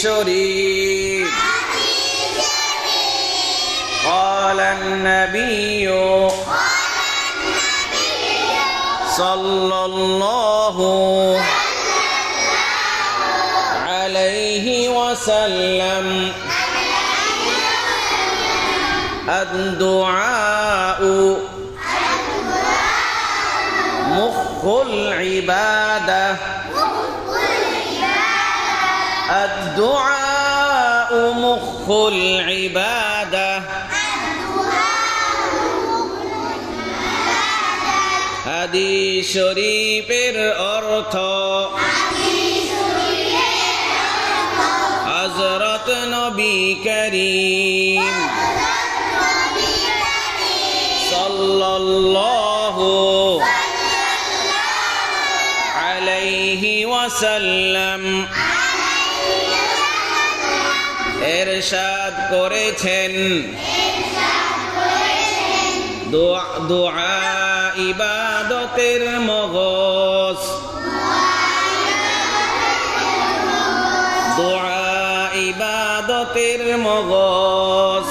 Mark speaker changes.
Speaker 1: শরীফ قال النبي صلى الله عليه وسلم الدعاء مخ العبادة الدعاء مخ العبادة হাদিস শরীফের অর্থ হযরত নবী করিম সাল্লাল্লাহু আলাইহি ওয়াসাল্লাম ইরশাদ করেছেন দোয়া ইবাদতের মগজ দোয়া ইবাদতের মগজ